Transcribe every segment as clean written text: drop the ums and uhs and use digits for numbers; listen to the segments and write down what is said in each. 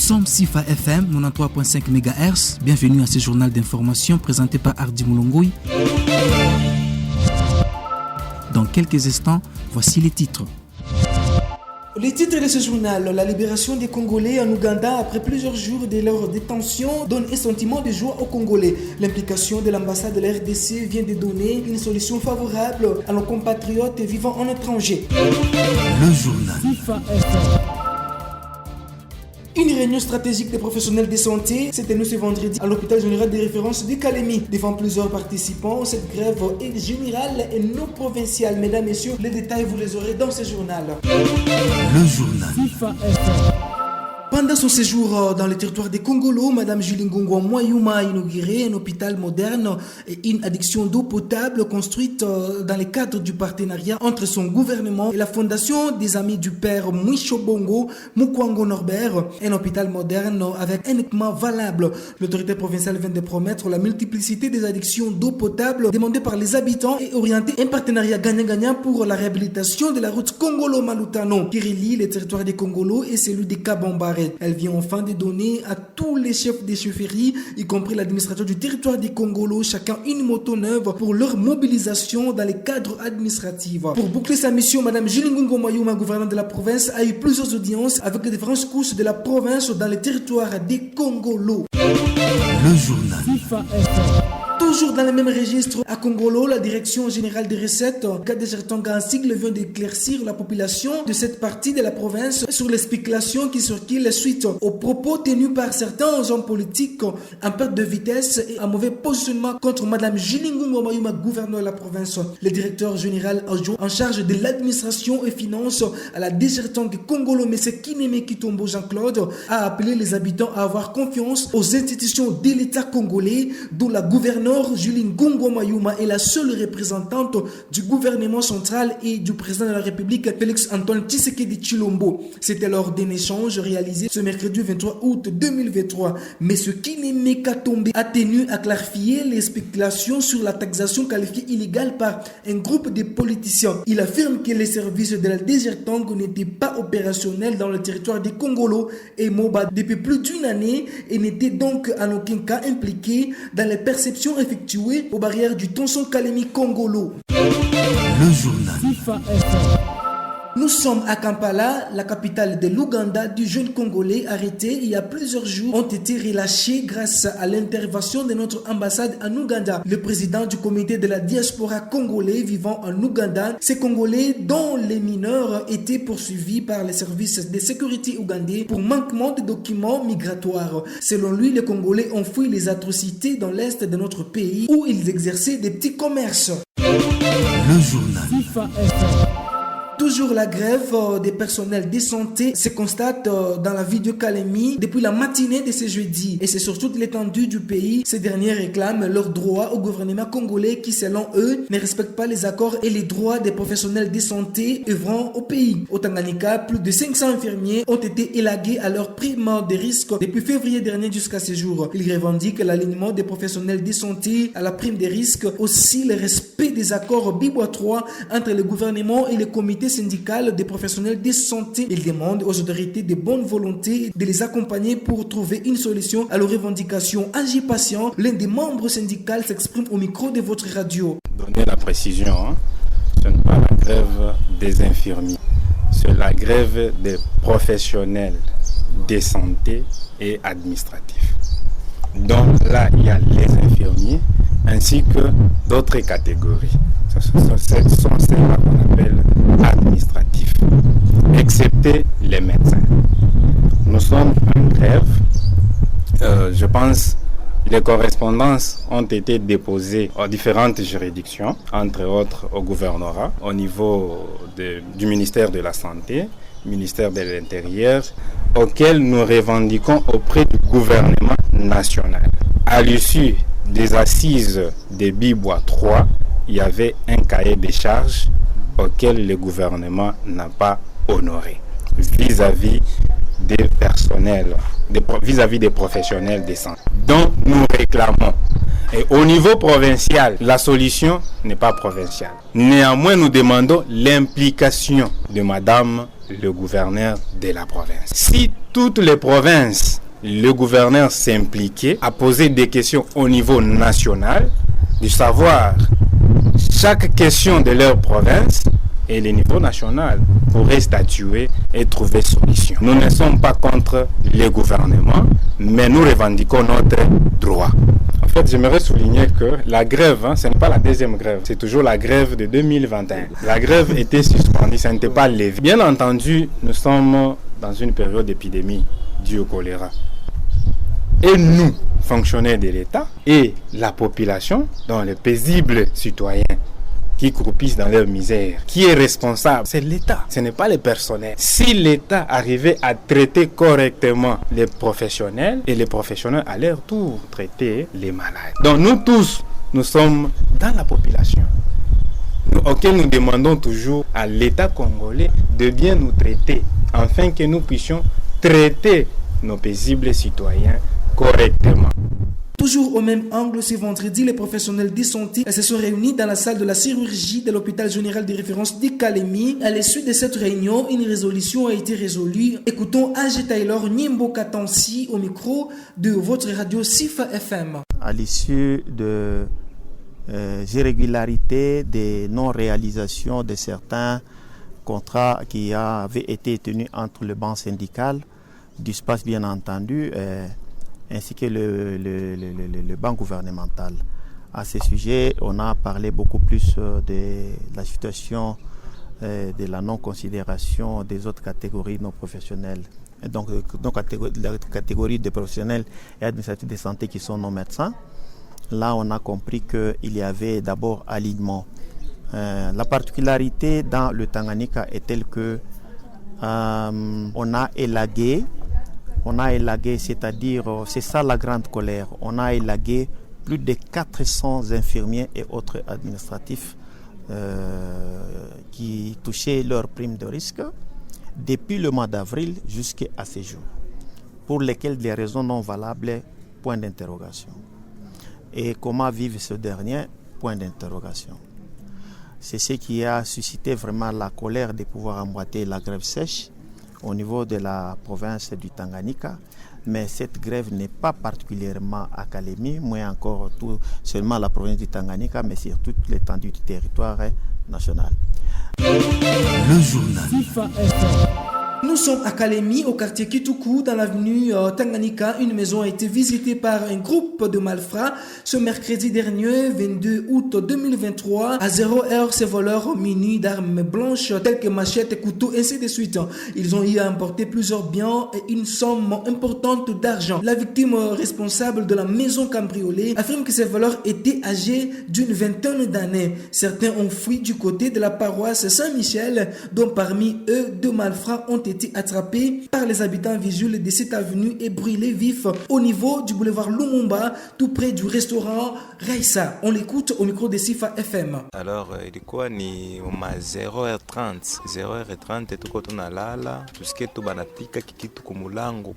sommes Sifa FM 93.5 MHz. Bienvenue à ce journal d'information présenté par Hardy Moulongoui. Dans quelques instants, voici les titres. Les titres de ce journal, la libération des Congolais en Ouganda après plusieurs jours de leur détention donne un sentiment de joie aux Congolais. L'implication de l'ambassade de la RDC vient de donner une solution favorable à nos compatriotes vivant en étranger. Le journal. Une réunion stratégique des professionnels de santé s'est tenue ce vendredi à l'hôpital général de référence de Kalemi. Devant plusieurs participants, cette grève est générale et non provinciale. Mesdames, Messieurs, les détails vous les aurez dans ce journal. Le journal. Pendant son séjour dans le territoire des Congolo, Mme Julie Ngongo Mwayuma a inauguré un hôpital moderne et une adduction d'eau potable construite dans le cadre du partenariat entre son gouvernement et la fondation des amis du père Mwisho Bongo Mukwango Norbert. Un hôpital moderne avec un équipement valable. L'autorité provinciale vient de promettre la multiplicité des addictions d'eau potable demandées par les habitants et orienter un partenariat gagnant-gagnant pour la réhabilitation de la route Congolo-Malutano qui relie les territoires des Congolo et celui des Kabambare. Elle vient enfin de donner à tous les chefs des chefferies, y compris l'administrateur du territoire des Congolo, chacun une moto neuve pour leur mobilisation dans les cadres administratifs. Pour boucler sa mission, Mme Julie Ngongo Mwayuma, gouvernante de la province, a eu plusieurs audiences avec les différentes couches de la province dans les territoires des Congolo. Le journal. Toujours dans le même registre, à Congolo, la Direction générale des recettes, Kadejertanga Sigle, vient d'éclaircir la population de cette partie de la province sur les spéculations qui circulent suite aux propos tenus par certains hommes politiques en perte de vitesse et un mauvais positionnement contre Mme Julie Ngongo Mwayuma, gouverneur de la province. Le directeur général adjoint en charge de l'administration et finances à la Dejertanga Congolo, M. Kineme Kitombo Jean-Claude, a appelé les habitants à avoir confiance aux institutions de l'État congolais, dont la gouverneure Julie Ngongo Mwayuma est la seule représentante du gouvernement central et du président de la République Félix-Antoine Tshisekedi Tshilombo. C'était lors d'un échange réalisé ce mercredi 23 août 2023. Mais ce Kineme Katombe a tenu à clarifier les spéculations sur la taxation qualifiée illégale par un groupe de politiciens. Il affirme que les services de la Dejertanga n'étaient pas opérationnels dans le territoire des Congolo et Moba depuis plus d'une année et n'étaient donc en aucun cas impliqués dans les perceptions effectuées aux barrières du Tonson Kalemi Congolo. Le journal. Nous sommes à Kampala, la capitale de l'Ouganda. Du jeune Congolais arrêté il y a plusieurs jours ont été relâchés grâce à l'intervention de notre ambassade en Ouganda. Le président du comité de la diaspora congolais vivant en Ouganda, ces Congolais dont les mineurs étaient poursuivis par les services de sécurité ougandais pour manquement de documents migratoires. Selon lui, les Congolais ont fui les atrocités dans l'est de notre pays où ils exerçaient des petits commerces. Le journal. Toujours la grève des personnels de santé se constate dans la ville de Kalemi depuis la matinée de ce jeudi. Et c'est sur toute l'étendue du pays. Ces derniers réclament leurs droits au gouvernement congolais qui, selon eux, ne respecte pas les accords et les droits des professionnels de santé œuvrant au pays. Au Tanganyika, plus de 500 infirmiers ont été élagués à leur prime de risque depuis février dernier jusqu'à ce jour. Ils revendiquent l'alignement des professionnels de santé à la prime de risque, aussi le respect des accords Bibois 3 entre le gouvernement et les comités syndicales des professionnels de santé. Ils demandent aux autorités de bonne volonté de les accompagner pour trouver une solution à leurs revendications. Agi Patient, l'un des membres syndicaux, s'exprime au micro de votre radio. Donner la précision, ce n'est pas la grève des infirmiers, c'est la grève des professionnels de santé et administratifs. Donc là, il y a les infirmiers ainsi que d'autres catégories. Ce sont celles-là qu'on appelle administratifs, excepté les médecins. Nous sommes en grève. Je pense que les correspondances ont été déposées aux différentes juridictions, entre autres au gouvernorat, au niveau du ministère de la Santé, ministère de l'Intérieur, auquel nous revendiquons auprès du gouvernement national. À l'issue des assises des Bibois 3, il y avait un cahier de charges auquel le gouvernement n'a pas honoré vis-à-vis des personnels, vis-à-vis des professionnels de santé. Donc nous réclamons. Et au niveau provincial, la solution n'est pas provinciale. Néanmoins, nous demandons l'implication de Madame le gouverneur de la province. Si toutes les provinces, le gouverneur s'impliquait à poser des questions au niveau national, de savoir chaque question de leur province, et le niveau national pourrait statuer et trouver solution. Nous ne sommes pas contre le gouvernement, mais nous revendiquons notre droit. En fait, j'aimerais souligner que la grève, ce n'est pas la deuxième grève, c'est toujours la grève de 2021. La grève était suspendue, ça n'était pas levé. Bien entendu, nous sommes dans une période d'épidémie due au choléra. Et nous, fonctionnaires de l'État, et la population, dont les paisibles citoyens, qui croupissent dans leur misère. Qui est responsable? C'est l'État, ce n'est pas le personnel. Si l'État arrivait à traiter correctement les professionnels, et les professionnels à leur tour traiter les malades. Donc nous tous, nous sommes dans la population, auquel nous demandons toujours à l'État congolais de bien nous traiter, afin que nous puissions traiter nos paisibles citoyens correctement. Toujours au même angle, ce vendredi, les professionnels de santé se sont réunis dans la salle de la chirurgie de l'hôpital général de référence de Kalemi. À l'issue de cette réunion, une résolution a été résolue. Écoutons A.G. Taylor Nyimbo Katansi au micro de votre radio SIFA FM. À l'issue de irrégularités, des non-réalisations de certains contrats qui avaient été tenus entre le banc syndical, du SPAS bien entendu, ainsi que le banc gouvernemental. À ce sujet, on a parlé beaucoup plus de la situation de la non-considération des autres catégories non professionnelles. Et donc, la catégorie de professionnels et administratifs de santé qui sont nos médecins. Là, on a compris qu'il y avait d'abord alignement. La particularité dans le Tanganyika est telle que on a élagué, c'est-à-dire, c'est ça la grande colère, on a élagué plus de 400 infirmiers et autres administratifs qui touchaient leur prime de risque depuis le mois d'avril jusqu'à ce jour, pour lesquels des raisons non valables, point d'interrogation. Et comment vivent ce dernier, point d'interrogation. C'est ce qui a suscité vraiment la colère de pouvoir emboîter la grève sèche au niveau de la province du Tanganyika, mais cette grève n'est pas particulièrement à Kalemi, moins encore seulement la province du Tanganyika, mais sur toute l'étendue du territoire national. Le journal. Nous sommes à Kalemi, au quartier Kituku, dans l'avenue Tanganyika. Une maison a été visitée par un groupe de malfrats ce mercredi dernier, 22 août 2023. À 0h, ces voleurs munis d'armes blanches telles que machettes, couteaux, ainsi de suite. Ils ont eu à emporter plusieurs biens et une somme importante d'argent. La victime responsable de la maison cambriolée affirme que ces voleurs étaient âgés d'une vingtaine d'années. Certains ont fui du côté de la paroisse Saint-Michel, dont parmi eux, 2 malfrats ont été attrapés par les habitants visuels de cette avenue et brûlés vifs au niveau du boulevard Lumumba, tout près du restaurant Raissa. On l'écoute au micro de SIFA FM. Alors, ilikuwa ni 0h30. 0h30 tuko tunalala, tusikie tu banapika kikitu kumulango.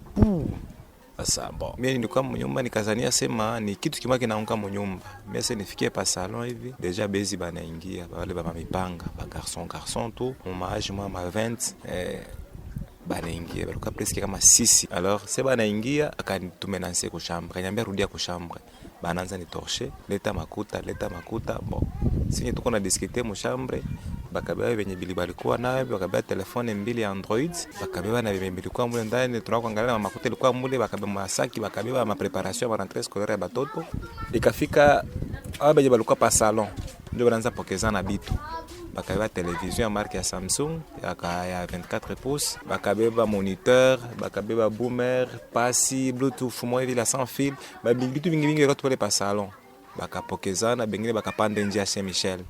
Sasa bon, mimi nilikuwa mnyumba nikazania sema ni kitu kimoja kinaanguka mnyumba. Mimi sasa nifikie pa salon hivi, deja bezi banaingia, wale baba mipanga, ba garçon tu, age moi ma 20 banaingia, balikuwa presque kama 6. Alors c'est banaingia akanitumena kwa chambre, kaniambia rudia kwa chambre. Banaanza ni torcher, leta makuta. Bon, sisi tuko na discuter mu chambre. Bakabeba benye bili balikuwa nayo, bakabeba telefone mbili Android, bakabeba na benye bilikuwa mule ndani, tunakuangalia makuta ilikuwa mule, bakabeba masaki, bakabeba ma preparation ya rentrée scolaire ya batoto. Ikafika aba benye balikuwa pa salon, ndio banaanza pokezana bitu. Bakabeba television ya marque ya Samsung ya 24 pouces, bakabeba moniteur, bakabeba boomer, pasi, bluetooth moi hivi la sans fil, bitu vingi yote pale pa salon. Bakapokezana, bengine bakapanda nje ya Saint-Michel.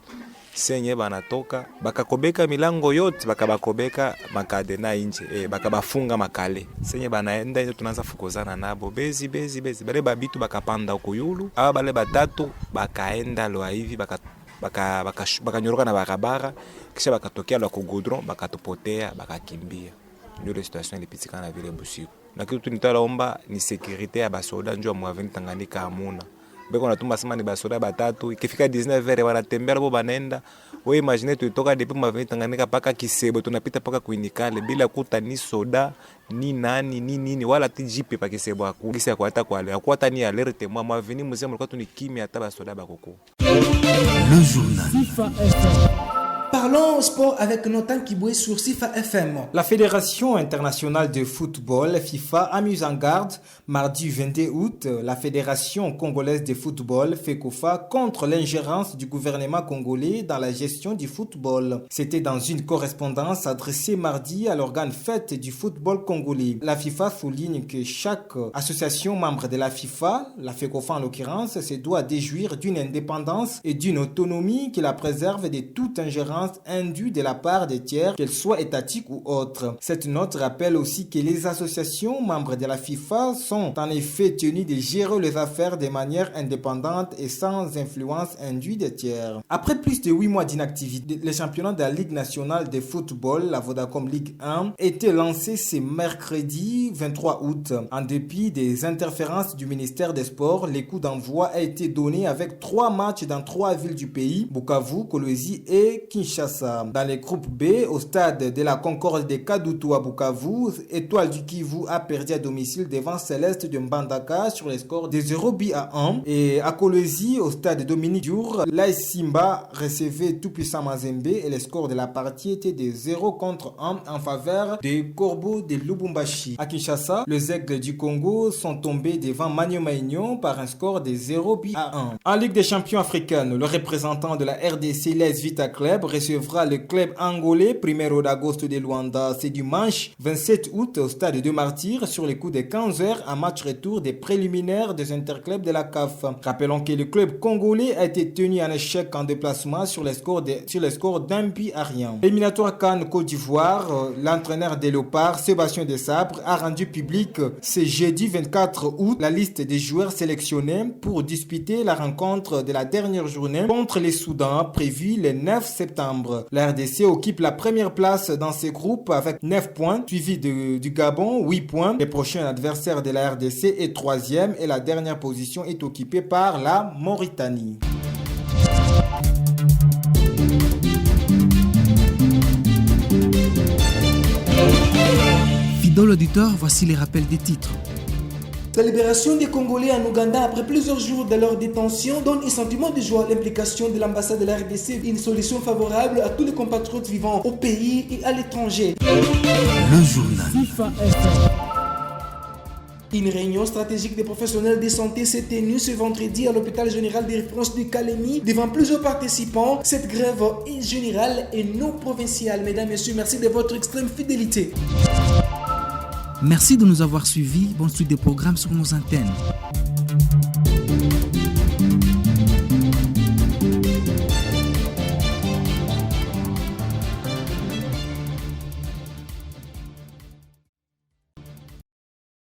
Senye banatoka bakakobeka milango yote, bakabakobeka makadena nje, bakabafunga makale. Senye banaenda hizo tunaanza fukozana nabo bezi bale babitu bakapanda huko yulu. Aba bale batatu bakaenda lo hivi bakanyoroka na barabara, kisha bakatokea la kugodron, bakatupotea, bakakimbia. Ndio ile situation ilipitikana vile busiku. Na kitu tunitalaomba ni sécurité ya basoda njoo mwaveni Tanganyika amuna. beko natuma sema ni basoda batatu ikifika 19h wanatembea hapo banenda. Wewe imagine tuitoka depuis maveni Tanganyika paka Kisebo tunapita paka kuinikale bila kuta ni soda ni nani ni nini wala tijipe pa Kisebo akugisa kwa hata kwa hata ni alerte mwa maveni mzee mlikuwa tunikimia hata basoda bakoko. Le journal FIFA Parlons sport avec Notan Kiboué sur FIFA FM. La Fédération internationale de football, FIFA, a mis en garde mardi 22 août la Fédération congolaise de football, FECOFA, contre l'ingérence du gouvernement congolais dans la gestion du football. C'était dans une correspondance adressée mardi à l'organe fête du football congolais. La FIFA souligne que chaque association membre de la FIFA, la FECOFA en l'occurrence, se doit déjouir d'une indépendance et d'une autonomie qui la préserve de toute ingérence indue de la part des tiers, qu'elles soient étatiques ou autres. Cette note rappelle aussi que les associations membres de la FIFA sont en effet tenues de gérer les affaires de manière indépendante et sans influence induite des tiers. Après plus de 8 mois d'inactivité, le championnat de la Ligue nationale de football, la Vodacom Ligue 1, était lancé ce mercredi 23 août. En dépit des interférences du ministère des Sports, le coup d'envoi a été donné avec 3 matchs dans 3 villes du pays, Bukavu, Kolwezi et Kinshasa. Dans les groupes B, au stade de la Concorde de Kadutu à Bukavu, Étoile du Kivu a perdu à domicile devant Céleste de Mbandaka sur le score de 0-1. Et à Kolwezi, au stade Dominique Diour, l'AS Simba recevait tout-puissant Mazembe et le score de la partie était de 0-1 en faveur des Corbeaux de Lubumbashi. À Kinshasa, les Aigles du Congo sont tombés devant Magno par un score de 0-1. En Ligue des champions africaine, le représentant de la RDC, l'AS Vita Club, recevra le club angolais Primeiro d'Agosto de Luanda ce dimanche 27 août au stade de Martyrs sur les coups de 15h en match retour des préliminaires des interclubs de la CAF. Rappelons que le club congolais a été tenu en échec en déplacement sur le score d'un but à rien. Éliminatoire CAN Côte d'Ivoire, l'entraîneur des Léopards, Sébastien Desabre, a rendu public ce jeudi 24 août la liste des joueurs sélectionnés pour disputer la rencontre de la dernière journée contre les Soudans prévue le 9 septembre. La RDC occupe la première place dans ce groupe avec 9 points, suivi du Gabon, 8 points. Le prochain adversaire de la RDC est 3e et la dernière position est occupée par la Mauritanie. Fidèle auditeur, voici les rappels des titres. La libération des Congolais en Ouganda après plusieurs jours de leur détention donne un sentiment de joie. L'implication de l'ambassade de la RDC est une solution favorable à tous les compatriotes vivant au pays et à l'étranger. Le journal FIFA Une réunion stratégique des professionnels de santé s'est tenue ce vendredi à l'hôpital général de référence de Kalemi devant plusieurs participants. Cette grève est générale et non provinciale. Mesdames, Messieurs, merci de votre extrême fidélité. Merci de nous avoir suivis. Bonne suite des programmes sur nos antennes.